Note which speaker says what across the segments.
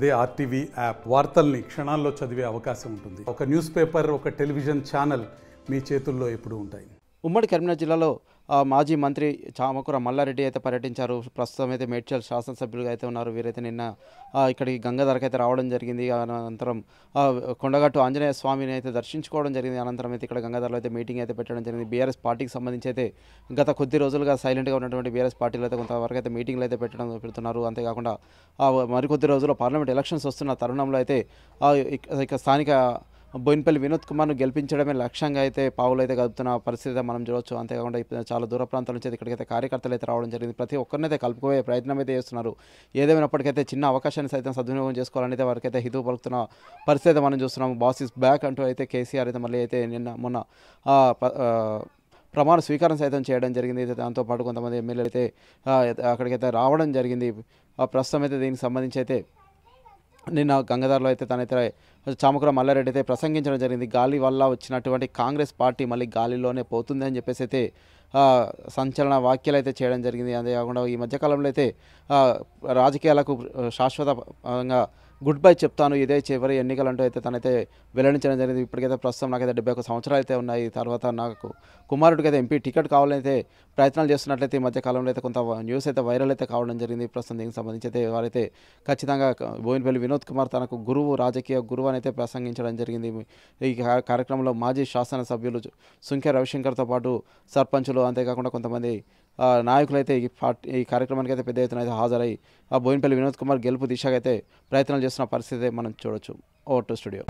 Speaker 1: అదే RTV app వార్తల్ని క్షణాల్లో చదివే అవకాశం ఉంటుంది. ఒక న్యూస్ పేపర్, ఒక టెలివిజన్ ఛానల్ మీ చేతుల్లో ఎప్పుడూ ఉంటాయి.
Speaker 2: ఉమ్మడి కరీంనగర్ జిల్లాలో మాజీ మంత్రి చామకూర మల్లారెడ్డి అయితే పర్యటించారు. ప్రస్తుతం అయితే మేడ్చల్ శాసనసభ్యులుగా అయితే ఉన్నారు. వీరైతే నిన్న ఇక్కడికి గంగాధరకు అయితే రావడం జరిగింది. అనంతరం కొండగట్టు ఆంజనేయ స్వామిని అయితే దర్శించుకోవడం జరిగింది. అనంతరం అయితే ఇక్కడ గంగాధరలో అయితే మీటింగ్ అయితే పెట్టడం జరిగింది. బీఆర్ఎస్ పార్టీకి సంబంధించి అయితే గత కొద్ది రోజులుగా సైలెంట్గా ఉన్నటువంటి బీఆర్ఎస్ పార్టీలో అయితే కొంతవరకు అయితే మీటింగ్లు అయితే పెడుతున్నారు. అంతేకాకుండా మరికొద్ది రోజుల్లో పార్లమెంట్ ఎలక్షన్స్ వస్తున్న తరుణంలో అయితే ఇక స్థానిక బోయినపల్లి వినోద్ కుమార్ను గెలిపించడమే లక్ష్యంగా అయితే పావులు అయితే గడుపుతున్న పరిస్థితి మనం చూడవచ్చు. అంతేకాకుండా చాలా దూర ప్రాంతాల నుంచి ఇక్కడికైతే కార్యకర్తలు అయితే రావడం జరిగింది. ప్రతి ఒక్కరినైతే కలుపుకోయే ప్రయత్నం అయితే చేస్తున్నారు. ఏదేమైనప్పటికైతే చిన్న అవకాశాన్ని సైతం సద్వినియోగం చేసుకోవాలని అయితే వారికైతే హితవు పలుకుతున్న పరిస్థితి మనం చూస్తున్నాము. బాస్ ఇస్ బ్యాక్ అంటూ అయితే కేసీఆర్ అయితే మళ్ళీ అయితే మొన్న ప్రమాణ స్వీకారం సైతం చేయడం జరిగింది. దాంతోపాటు కొంతమంది ఎమ్మెల్యేలు అయితే అక్కడికైతే రావడం జరిగింది. ప్రస్తుతం అయితే దీనికి సంబంధించి అయితే నిన్న గంగాధరలో అయితే తనైతే చామకూర మల్లారెడ్డి అయితే ప్రసంగించడం జరిగింది. గాలి వల్ల వచ్చినటువంటి కాంగ్రెస్ పార్టీ మళ్ళీ గాలిలోనే పోతుంది అని చెప్పేసి అయితే సంచలన వ్యాఖ్యలు అయితే చేయడం జరిగింది. అంతేకాకుండా ఈ మధ్యకాలంలో అయితే రాజకీయాలకు శాశ్వతంగా గుడ్ బై చెప్తాను, ఇదే చివరి ఎన్నికలంటూ అయితే తనైతే వెల్లడించడం జరిగింది. ఇప్పటికైతే ప్రస్తుతం నాకైతే 71 సంవత్సరాలు అయితే ఉన్నాయి. తర్వాత నాకు కుమారుడికి అయితే ఎంపీ టికెట్ కావాలైతే ప్రయత్నాలు చేస్తున్నట్లయితే ఈ మధ్యకాలంలో అయితే కొంత న్యూస్ అయితే వైరల్ అయితే కావడం జరిగింది. ప్రస్తుతం దీనికి సంబంధించి అయితే వారైతే ఖచ్చితంగా బోయినపల్లి వినోద్ కుమార్ తనకు గురువు, రాజకీయ గురువు అని అయితే ప్రసంగించడం జరిగింది. ఈ కార్యక్రమంలో మాజీ శాసనసభ్యులు సుంకె రవిశంకర్తో పాటు సర్పంచులు, అంతేకాకుండా కొంతమంది నాయకులు అయితే ఈ కార్యక్రమానికి అయితే పెద్ద ఎత్తున అయితే హాజరై బోయినపల్లి వినోద్ కుమార్ గెలుపు దిశగా అయితే ప్రయత్నాలు చేస్తున్న పరిస్థితి మనం చూడొచ్చు. Over to studio.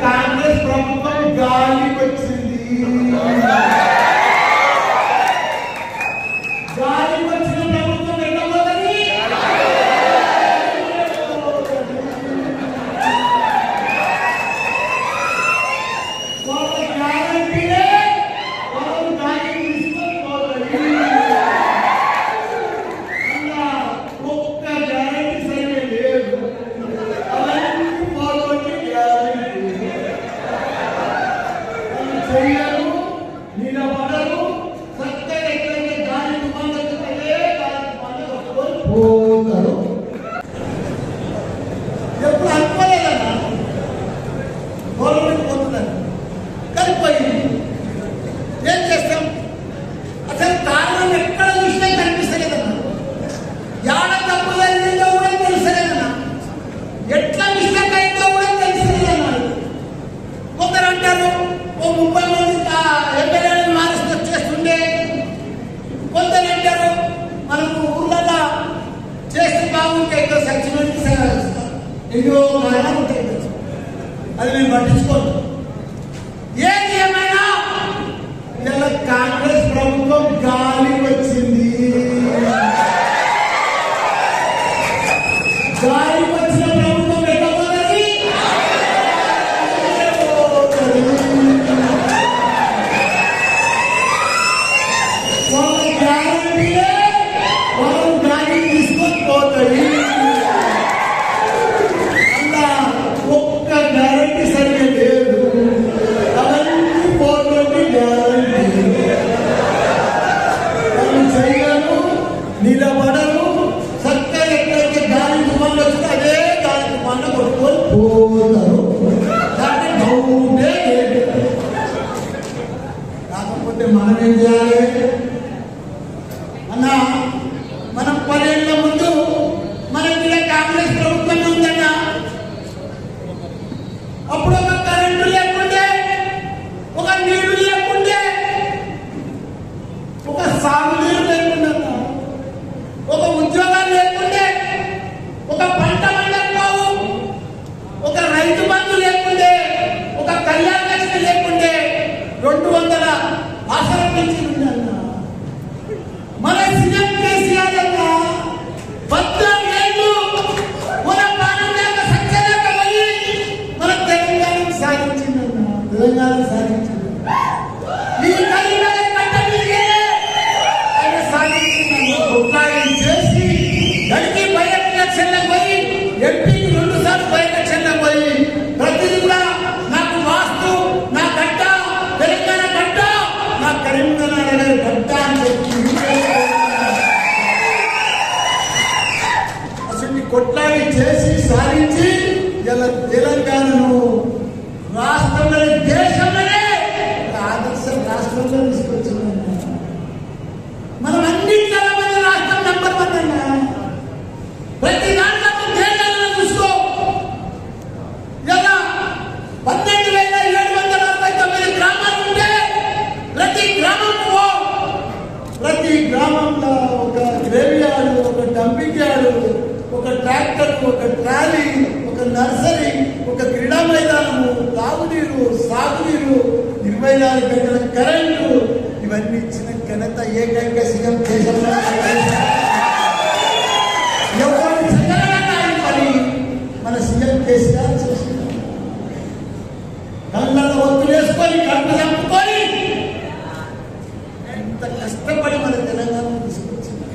Speaker 3: కాంగ్రెస్ ప్రభుత్వం గాలికి వచ్చింది. గాలికి వచ్చిన ప్రభుత్వం ఎక్కబోతుంది. వాళ్ళ గ్యారంటీలే వాళ్ళు గాలికి తీసుకొని పోతుంది. అలా ఒక్క గ్యారంటీ సరిగ్గా లేదు. అవన్నీ పోతుంది గ్యారంటీ. చెయ్యరు, నిలబడరు, సత్యం ఎక్కడైతే గాలి తుఫాన్ వచ్చిందంటే గాలి తుఫాన్ పోతారు. ఎప్పుడు అనుకోలేదన్నా గవర్నమెంట్ పోతుందని, కానీ పోయింది. ఏం చేస్తాం? అసలు కారణం ఎక్కడ చూసినా కనిపిస్తలేదన్నా. యాడ తప్పు జరిగిందో కూడా తెలుసలేదన్నా. ఎట్లా మిస్టేక్ అయిందో కూడా తెలుసలేదన్నారు. కొందరు అంటారు 30 మంది ఎమ్మెల్యేలను మారిస్తే వచ్చేస్తుండే. కొందరు అంటారు మనకు ఊళ్ళలో చేస్తే బాగుంటే ఇంకా సచివాలయం ఎన్నో కారణాలు ఉంటాయి. అది మేము పట్టించుకోండి. ఏది ఏమైనా ఇలా కాంగ్రెస్ ప్రభుత్వం గాలి వచ్చింది. గాలి వచ్చిన ప్రభుత్వం ఎక్కబోతుంది. వాళ్ళ గ్యారంటీలే వాళ్ళు గాలి తీసుకొని పోతాయి. అలా ఒక్క గ్యారంటీ సరిగ్గా లేదు. అవన్నీ పోతుంది గ్యారంటీ. తెలంగాణను రాష్ట్రంలోనే దేశంలోనే ఆదర్శ రాష్ట్రంలో తీసుకొచ్చిందన్న. మనం అన్నింటిలో మంది రాష్ట్రం నెంబర్ 1 అన్న. ప్రతి దాంట్లో దేశాలను చూసుకో. ఇలా 12,749 గ్రామాలు ఉంటే ప్రతి గ్రామంలో ఒక గ్రేవ్యార్డ్, ఒక డంపింగ్ యార్డ్, ఒక ట్రాక్టర్, ఒక ట్రాలీ, ఒక నర్సరీ, ఒక క్రీడా మైదానము, తాగునీరు, సాగునీరు, 24 గంటల కరెంటు, ఇవన్నీ ఇచ్చిన ఘనత ఏకైక సీఎం దేశంలో ఎవరు చేయగలరని పని మన సీఎం కేసీఆర్ చేసిన కళ్ళలో ఒత్తులు వేసుకొని కడుపు చంపుకొని ఎంత కష్టపడి మన తెలంగాణ తీసుకొచ్చింది.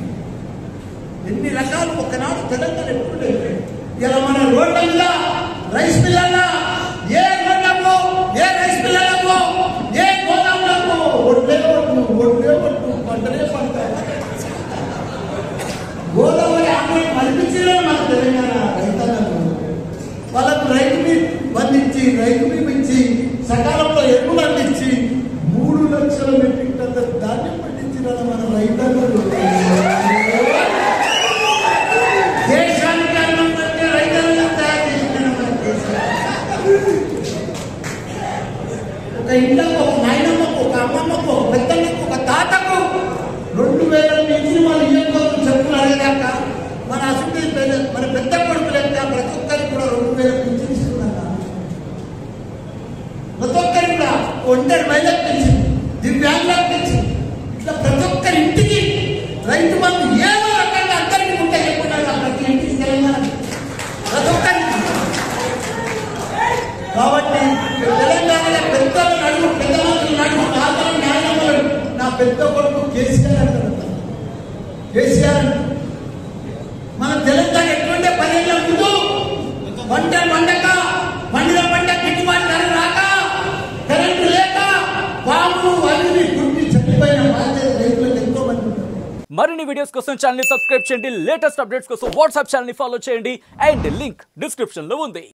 Speaker 3: ఎన్ని రకాలు ఒకనాడు తెలంగాణ ఎప్పుడు ఇలా మన రోడ్ల మీద రైస్ మిల్లల్లో ఏ రోడ్లలో ఏ రైస్ మిల్లలలో ఏ గోదాములలో ఒడ్లే పంటనే పంట. గోదావరి ఆకులు మరిపించలే మన తెలంగాణ రైతాంగం. వాళ్ళకు రైతు మీద బంధించి రైతు మీద ఇచ్చి సకాలంలో ఎరువులు అందించి 3 లక్షల మెట్రిక్ టన్నుల ధాన్యం పండించిన మన రైతాంగం. దేశానికి అన్నం కంటే రైతాంగం తయారు చేసిన మన దేశం. ఒక ఇంట్లో ఒక నాయనమ్మకు, ఒక అమ్మమ్మకు, ఒక పెద్దమ్మకు, ఒక తాతకు 2,000 నుంచి వాళ్ళు ఇయ్యకపోతే చెప్పులు అడిగేదాక మన అసలు మన పెద్ద కొడుకు లెక్క ప్రతి ఒక్కరికి కూడా 2,000 నుంచి ఇస్తుందన్న. ప్రతి ఒక్కరికి కూడా 100 మహిళలకు పెంచింది, దివ్యాంగులకు పెంచింది. ఇట్లా ప్రతి ఒక్కరి ఇంటికి రైతు బంధు ఏదో రకంగా అందరికీ ఉంటే చెప్పుకున్నాడు. ప్రతి ఇంటికి తెలంగాణ ప్రతి ఒక్కరికి. కాబట్టి తెలంగాణలో పెద్దలు నడుగు, పెద్ద మంత్రులు నడుగు, తాతలు న్యాయమలు నా పెద్ద కొడుకు కేసీఆర్ అంటారు. కేసీఆర్ మన తెలంగాణ ఎటువంటి 10 ఏళ్ల ముందు పంట పండక, పండిన పంట గిట్టుబాటు ధర రాక, కరెంటు లేక, పాములు అన్ని గుడ్డి చనిపోయిన బాధ్యత రైతులకు ఎంతో మంది ఉంటారు.
Speaker 4: మరిన్ని వీడియోస్ కోసం ఛానల్ ని సబ్స్క్రైబ్ చేయండి. లేటెస్ట్ అప్డేట్స్ కోసం వాట్సాప్ ఛానల్ ని ఫాలో చేయండి. అండ్ లింక్ డిస్క్రిప్షన్ లో ఉంది.